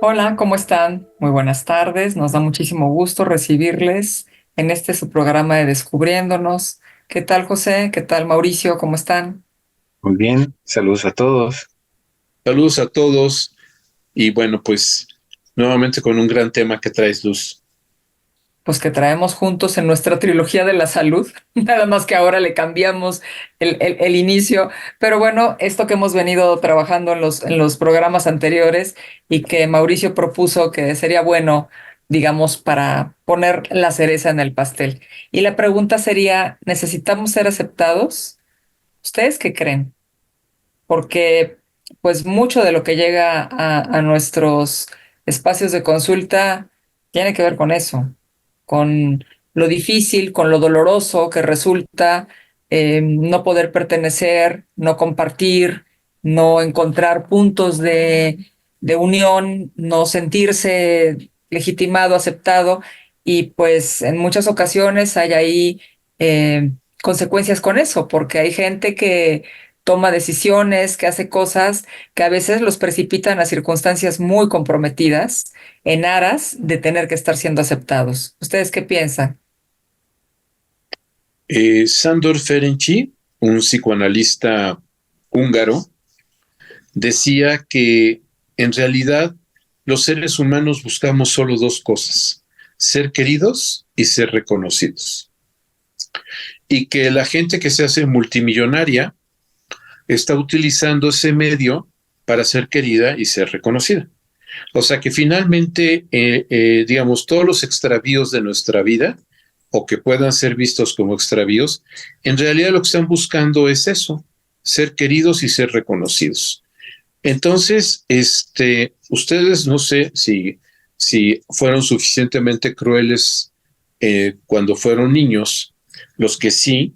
Hola, ¿cómo están? Muy buenas tardes. Nos da muchísimo gusto recibirles en este su programa de Descubriéndonos. ¿Qué tal, José? ¿Qué tal, Mauricio? ¿Cómo están? Muy bien, saludos a todos. Saludos a todos y bueno, pues nuevamente con un gran tema que traes, Luz. Pues que traemos juntos en nuestra trilogía de la salud, nada más que ahora le cambiamos el inicio, pero bueno, esto que hemos venido trabajando en los programas anteriores y que Mauricio propuso que sería bueno, digamos, para poner la cereza en el pastel. Y la pregunta sería, ¿necesitamos ser aceptados? ¿Ustedes qué creen? Porque pues mucho de lo que llega a nuestros espacios de consulta tiene que ver con eso, con lo difícil, con lo doloroso que resulta no poder pertenecer, no compartir, no encontrar puntos de unión, no sentirse legitimado, aceptado, y pues en muchas ocasiones hay ahí eh, consecuencias con eso, porque hay gente que toma decisiones, que hace cosas que a veces los precipitan a circunstancias muy comprometidas en aras de tener que estar siendo aceptados. ¿Ustedes qué piensan? Sándor Ferenczi, un psicoanalista húngaro, decía que en realidad los seres humanos buscamos solo dos cosas: ser queridos y ser reconocidos. Y que la gente que se hace multimillonaria está utilizando ese medio para ser querida y ser reconocida. O sea que finalmente, digamos, todos los extravíos de nuestra vida, o que puedan ser vistos como extravíos, en realidad lo que están buscando es eso: ser queridos y ser reconocidos. Entonces, ustedes no sé si fueron suficientemente crueles cuando fueron niños. Los que sí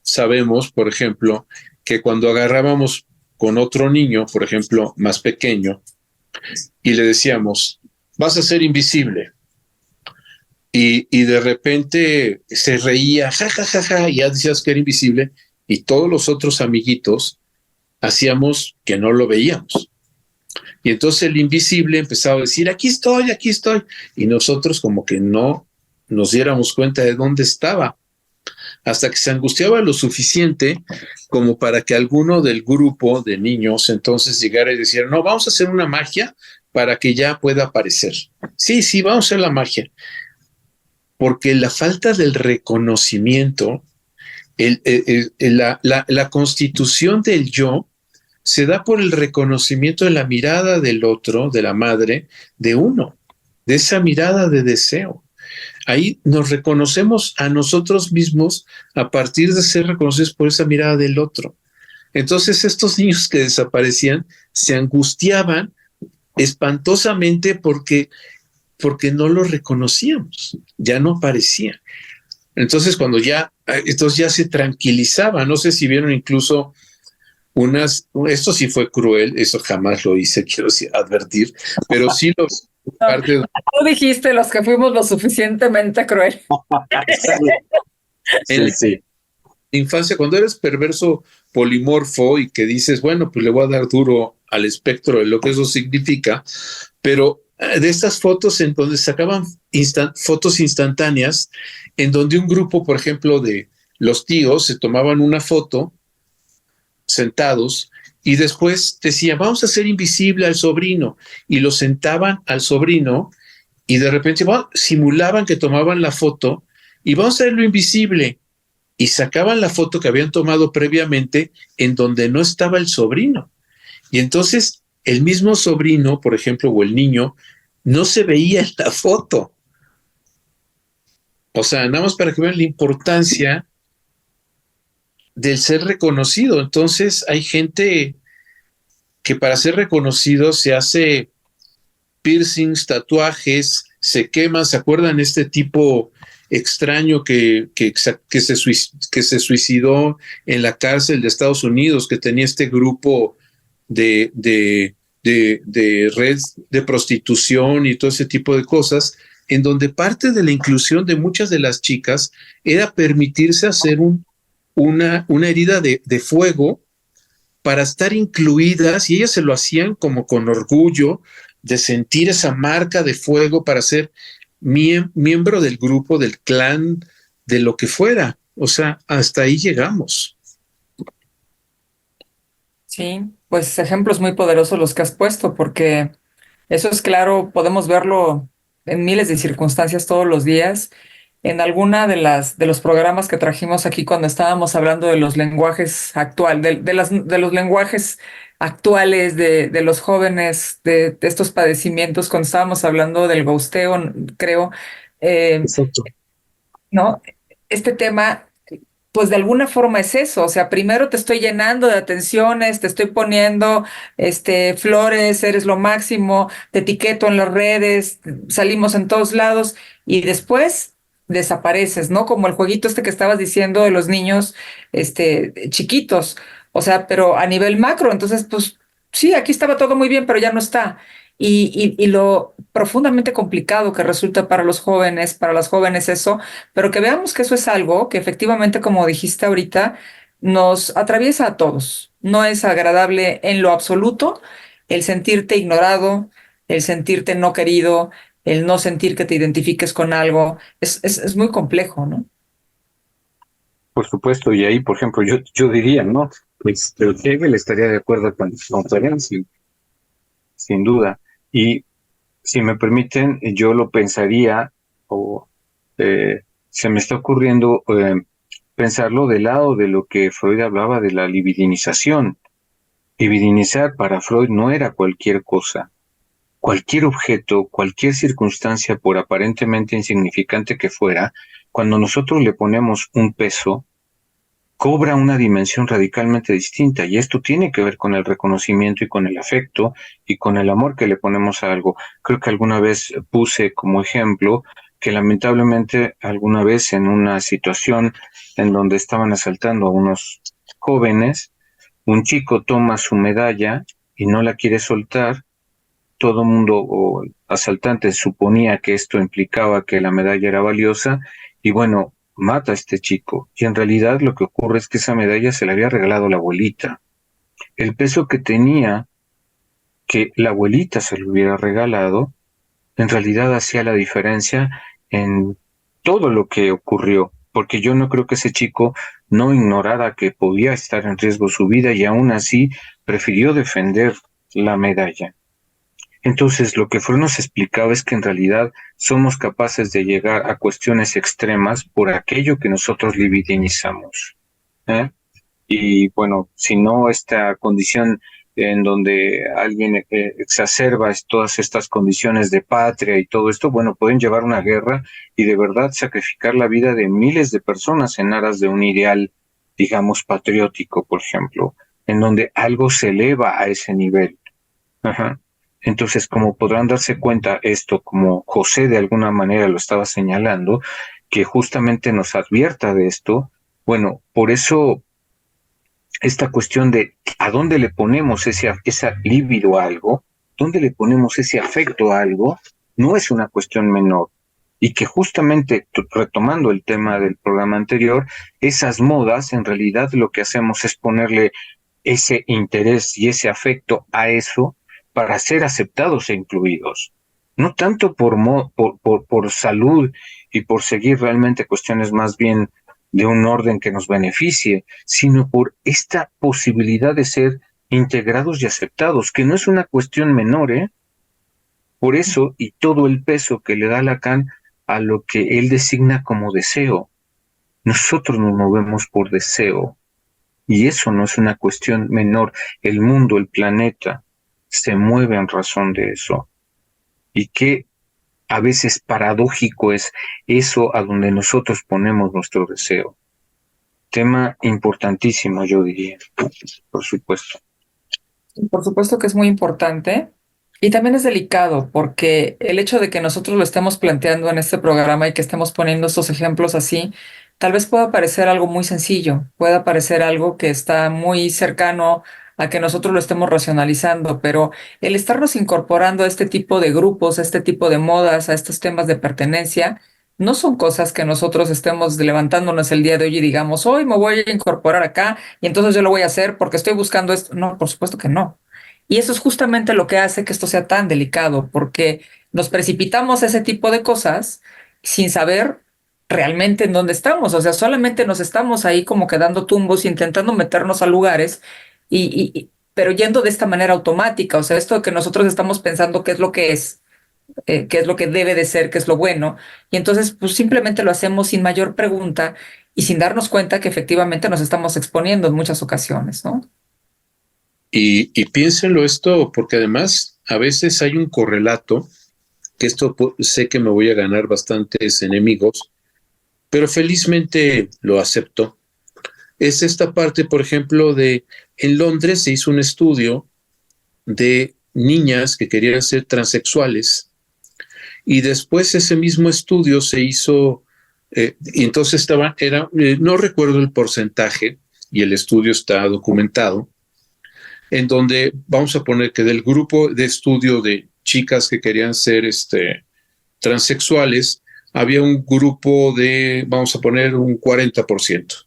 sabemos, por ejemplo, que cuando agarrábamos con otro niño, por ejemplo, más pequeño, y le decíamos, vas a ser invisible. Y de repente se reía, ja, ja, ja, ja, y ya decías que era invisible, y todos los otros amiguitos hacíamos que no lo veíamos. Y entonces el invisible empezaba a decir, aquí estoy, y nosotros como que no nos diéramos cuenta de dónde estaba, hasta que se angustiaba lo suficiente como para que alguno del grupo de niños entonces llegara y dijera, no, vamos a hacer una magia para que ya pueda aparecer. Sí, sí, vamos a hacer la magia. Porque la falta del reconocimiento, la constitución del yo, se da por el reconocimiento de la mirada del otro, de la madre, de uno, de esa mirada de deseo. Ahí nos reconocemos a nosotros mismos a partir de ser reconocidos por esa mirada del otro. Entonces estos niños que desaparecían se angustiaban espantosamente porque no lo reconocíamos, ya no aparecía. Entonces ya se tranquilizaba. No sé si vieron incluso esto sí fue cruel, eso jamás lo hice, quiero advertir, pero sí lo No, parte de tú dijiste los que fuimos lo suficientemente cruel. en Sí, sí. la infancia, cuando eres perverso polimorfo y que dices, bueno, pues le voy a dar duro al espectro de lo que eso significa, pero de estas fotos en donde sacaban fotos instantáneas, en donde un grupo, por ejemplo, de los tíos se tomaban una foto sentados y después decía, vamos a hacer invisible al sobrino, y lo sentaban al sobrino y de repente simulaban que tomaban la foto y vamos a hacerlo invisible, y sacaban la foto que habían tomado previamente en donde no estaba el sobrino. Y entonces el mismo sobrino, por ejemplo, o el niño, no se veía en la foto. O sea, nada más para que vean la importancia del ser reconocido. Entonces hay gente que para ser reconocido se hace piercings, tatuajes, se queman. ¿Se acuerdan este tipo extraño que se suicidó en la cárcel de Estados Unidos, que tenía este grupo de red de prostitución y todo ese tipo de cosas, en donde parte de la inclusión de muchas de las chicas era permitirse hacer una herida de fuego para estar incluidas, y ellas se lo hacían como con orgullo, de sentir esa marca de fuego para ser miembro del grupo, del clan, de lo que fuera. O sea, hasta ahí llegamos. Sí, pues ejemplos muy poderosos los que has puesto, porque eso es claro, podemos verlo en miles de circunstancias todos los días. En alguna de los programas que trajimos aquí cuando estábamos hablando de los lenguajes de los lenguajes actuales de los jóvenes, de estos padecimientos, cuando estábamos hablando del ghosteo, creo, eh, Exacto. ¿no? Este tema, pues de alguna forma es eso, o sea, primero te estoy llenando de atenciones, te estoy poniendo flores, eres lo máximo, te etiqueto en las redes, salimos en todos lados y después desapareces, ¿no? Como el jueguito este que estabas diciendo de los niños chiquitos, o sea, pero a nivel macro, entonces, pues sí, aquí estaba todo muy bien, pero ya no está. Y lo profundamente complicado que resulta para los jóvenes, para las jóvenes eso, pero que veamos que eso es algo que efectivamente, como dijiste ahorita, nos atraviesa a todos. No es agradable en lo absoluto el sentirte ignorado, el sentirte no querido, el no sentir que te identifiques con algo. Es muy complejo, ¿no? Por supuesto, y ahí, por ejemplo, yo diría, ¿no? Pues el Hegel estaría de acuerdo con Ferenczi, sin duda. Y si me permiten, yo lo pensaría, o se me está ocurriendo pensarlo del lado de lo que Freud hablaba de la libidinización. Libidinizar para Freud no era cualquier cosa. Cualquier objeto, cualquier circunstancia, por aparentemente insignificante que fuera, cuando nosotros le ponemos un peso, cobra una dimensión radicalmente distinta y esto tiene que ver con el reconocimiento y con el afecto y con el amor que le ponemos a algo. Creo que alguna vez puse como ejemplo que lamentablemente alguna vez en una situación en donde estaban asaltando a unos jóvenes, un chico toma su medalla y no la quiere soltar. Todo mundo o asaltante suponía que esto implicaba que la medalla era valiosa y bueno, mata a este chico. Y en realidad lo que ocurre es que esa medalla se la había regalado la abuelita. El peso que tenía que la abuelita se lo hubiera regalado, en realidad hacía la diferencia en todo lo que ocurrió, porque yo no creo que ese chico no ignorara que podía estar en riesgo su vida y aún así prefirió defender la medalla. Entonces, lo que Freud nos explicaba es que en realidad somos capaces de llegar a cuestiones extremas por aquello que nosotros libidinizamos. ¿Eh? Y bueno, si no esta condición en donde alguien exacerba todas estas condiciones de patria y todo esto, bueno, pueden llevar una guerra y de verdad sacrificar la vida de miles de personas en aras de un ideal, digamos, patriótico, por ejemplo, en donde algo se eleva a ese nivel. Ajá. Entonces, como podrán darse cuenta, esto, como José de alguna manera lo estaba señalando, que justamente nos advierta de esto, bueno, por eso esta cuestión de a dónde le ponemos esa libido a algo, dónde le ponemos ese afecto a algo, no es una cuestión menor. Y que justamente, retomando el tema del programa anterior, esas modas, en realidad lo que hacemos es ponerle ese interés y ese afecto a eso para ser aceptados e incluidos. No tanto por salud y por seguir realmente cuestiones más bien de un orden que nos beneficie, sino por esta posibilidad de ser integrados y aceptados, que no es una cuestión menor, ¿eh? Por eso, y todo el peso que le da Lacan a lo que él designa como deseo. Nosotros nos movemos por deseo, y eso no es una cuestión menor. El mundo, el planeta, se mueve en razón de eso. Y qué a veces paradójico es eso a donde nosotros ponemos nuestro deseo. Tema importantísimo, yo diría, por supuesto. Por supuesto que es muy importante y también es delicado porque el hecho de que nosotros lo estemos planteando en este programa y que estemos poniendo estos ejemplos así, tal vez pueda parecer algo muy sencillo, pueda parecer algo que está muy cercano a que nosotros lo estemos racionalizando, pero el estarnos incorporando a este tipo de grupos, a este tipo de modas, a estos temas de pertenencia, no son cosas que nosotros estemos levantándonos el día de hoy y digamos, hoy me voy a incorporar acá y entonces yo lo voy a hacer porque estoy buscando esto. No, por supuesto que no. Y eso es justamente lo que hace que esto sea tan delicado, porque nos precipitamos a ese tipo de cosas sin saber realmente en dónde estamos. O sea, solamente nos estamos ahí como que dando tumbos, intentando meternos a lugares, pero yendo de esta manera automática. O sea, esto de que nosotros estamos pensando qué es lo que es, qué es lo que debe de ser, qué es lo bueno. Y entonces, pues simplemente lo hacemos sin mayor pregunta y sin darnos cuenta que efectivamente nos estamos exponiendo en muchas ocasiones, ¿no? Y piénsenlo esto, porque además a veces hay un correlato, que esto sé que me voy a ganar bastantes enemigos, pero felizmente lo acepto. Es esta parte, por ejemplo, de en Londres se hizo un estudio de niñas que querían ser transexuales y después ese mismo estudio se hizo, y entonces no recuerdo el porcentaje y el estudio está documentado, en donde vamos a poner que del grupo de estudio de chicas que querían ser transexuales, había un grupo de, vamos a poner, un 40%.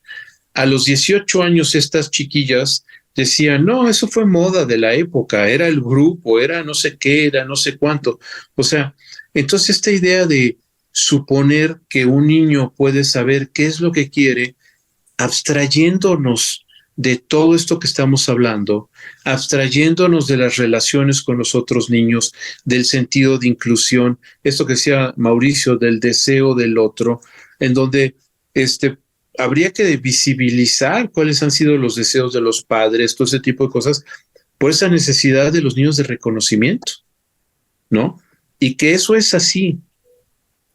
A los 18 años estas chiquillas decían, no, eso fue moda de la época, era el grupo, era no sé qué, era no sé cuánto. O sea, entonces esta idea de suponer que un niño puede saber qué es lo que quiere, abstrayéndonos de todo esto que estamos hablando, abstrayéndonos de las relaciones con los otros niños, del sentido de inclusión, esto que decía Mauricio, del deseo del otro, en donde habría que visibilizar cuáles han sido los deseos de los padres, todo ese tipo de cosas, por esa necesidad de los niños de reconocimiento, ¿no? Y que eso es así,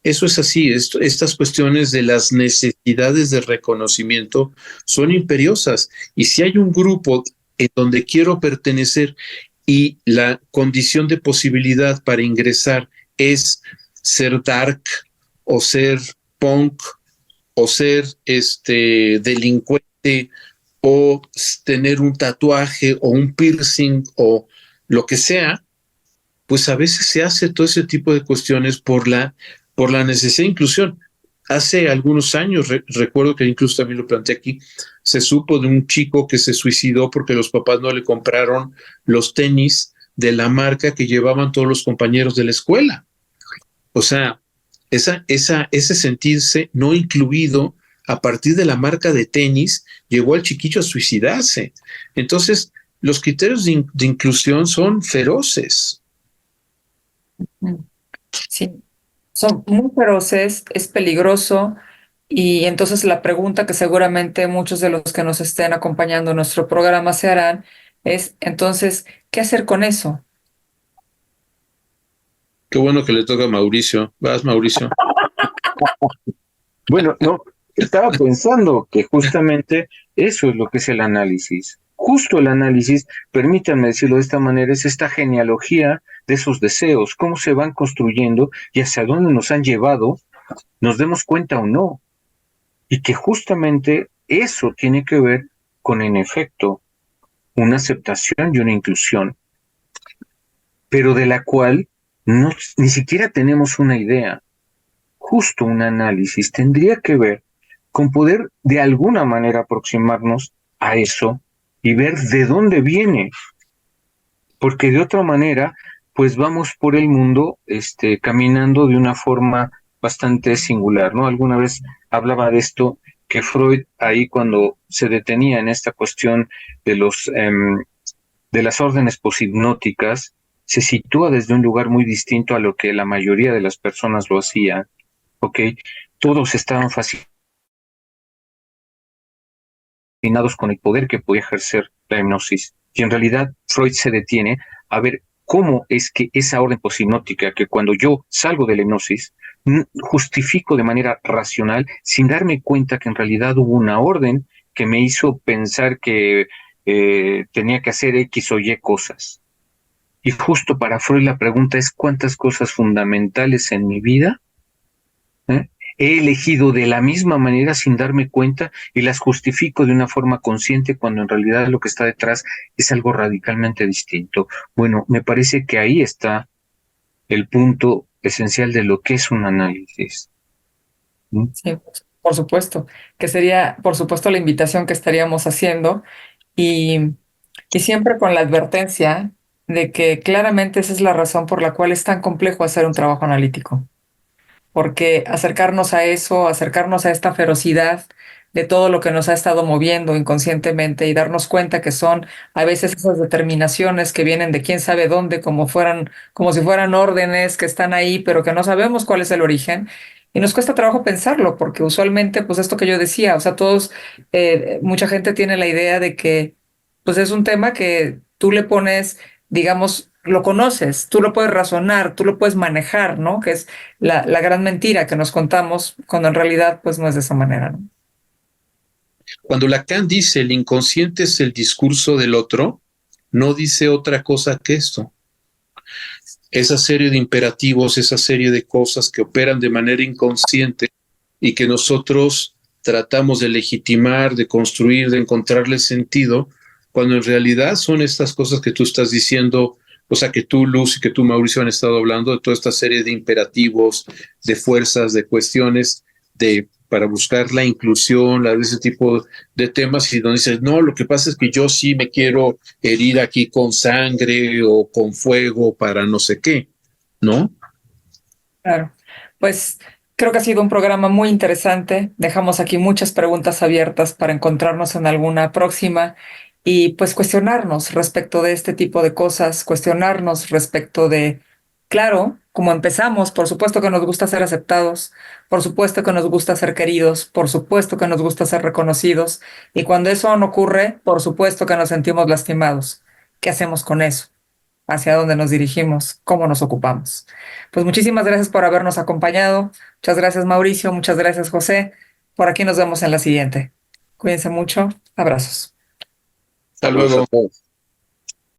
estas cuestiones de las necesidades de reconocimiento son imperiosas. Y si hay un grupo en donde quiero pertenecer y la condición de posibilidad para ingresar es ser dark o ser punk o ser delincuente o tener un tatuaje o un piercing o lo que sea, pues a veces se hace todo ese tipo de cuestiones por la necesidad de inclusión. Hace algunos años, recuerdo que incluso también lo planteé aquí, se supo de un chico que se suicidó porque los papás no le compraron los tenis de la marca que llevaban todos los compañeros de la escuela. O sea, ese sentirse no incluido a partir de la marca de tenis llevó al chiquillo a suicidarse. Entonces, los criterios de inclusión son feroces. Sí, son muy feroces, es peligroso y entonces la pregunta que seguramente muchos de los que nos estén acompañando en nuestro programa se harán es, entonces, ¿qué hacer con eso? Qué bueno que le toca a Mauricio. Vas, Mauricio. Bueno, no, estaba pensando que justamente eso es lo que es el análisis. Justo el análisis, permítanme decirlo de esta manera, es esta genealogía de esos deseos, cómo se van construyendo y hacia dónde nos han llevado, nos demos cuenta o no. Y que justamente eso tiene que ver con, en efecto, una aceptación y una inclusión, pero de la cual no, ni siquiera tenemos una idea. Justo un análisis tendría que ver con poder de alguna manera aproximarnos a eso y ver de dónde viene, porque de otra manera, pues vamos por el mundo, caminando de una forma bastante singular, ¿no? Alguna vez hablaba de esto, que Freud ahí cuando se detenía en esta cuestión de de las órdenes poshipnóticas, se sitúa desde un lugar muy distinto a lo que la mayoría de las personas lo hacían, ¿ok? Todos estaban fascinados con el poder que podía ejercer la hipnosis. Y en realidad Freud se detiene a ver cómo es que esa orden poshipnótica, que cuando yo salgo de la hipnosis, justifico de manera racional, sin darme cuenta que en realidad hubo una orden que me hizo pensar que tenía que hacer X o Y cosas. Y justo para Freud la pregunta es cuántas cosas fundamentales en mi vida he elegido de la misma manera sin darme cuenta y las justifico de una forma consciente cuando en realidad lo que está detrás es algo radicalmente distinto. Bueno, me parece que ahí está el punto esencial de lo que es un análisis. Sí, por supuesto, que sería, por supuesto, la invitación que estaríamos haciendo y, y siempre con la advertencia de que claramente esa es la razón por la cual es tan complejo hacer un trabajo analítico, porque acercarnos a eso, acercarnos a esta ferocidad de todo lo que nos ha estado moviendo inconscientemente y darnos cuenta que son a veces esas determinaciones que vienen de quién sabe dónde, como si fueran órdenes que están ahí, pero que no sabemos cuál es el origen. Y nos cuesta trabajo pensarlo, porque usualmente, pues esto que yo decía, o sea, mucha gente tiene la idea de que, pues es un tema que tú le pones, digamos, lo conoces, tú lo puedes razonar, tú lo puedes manejar, ¿no? Que es la gran mentira que nos contamos, cuando en realidad pues no es de esa manera, ¿no? Cuando Lacan dice el inconsciente es el discurso del otro, no dice otra cosa que esto. Esa serie de imperativos, esa serie de cosas que operan de manera inconsciente y que nosotros tratamos de legitimar, de construir, de encontrarle sentido, cuando en realidad son estas cosas que tú estás diciendo, o sea, que tú, Luz, y que tú, Mauricio, han estado hablando de toda esta serie de imperativos, de fuerzas, de cuestiones, para buscar la inclusión, de ese tipo de temas, y donde dices, no, lo que pasa es que yo sí me quiero herir aquí con sangre o con fuego para no sé qué, ¿no? Claro. Pues creo que ha sido un programa muy interesante. Dejamos aquí muchas preguntas abiertas para encontrarnos en alguna próxima y pues cuestionarnos respecto de este tipo de cosas, cuestionarnos respecto de, claro, como empezamos, por supuesto que nos gusta ser aceptados, por supuesto que nos gusta ser queridos, por supuesto que nos gusta ser reconocidos y cuando eso no ocurre, por supuesto que nos sentimos lastimados. ¿Qué hacemos con eso? ¿Hacia dónde nos dirigimos? ¿Cómo nos ocupamos? Pues muchísimas gracias por habernos acompañado. Muchas gracias, Mauricio. Muchas gracias, José. Por aquí nos vemos en la siguiente. Cuídense mucho. Abrazos. Hasta Saludos a luego. todos.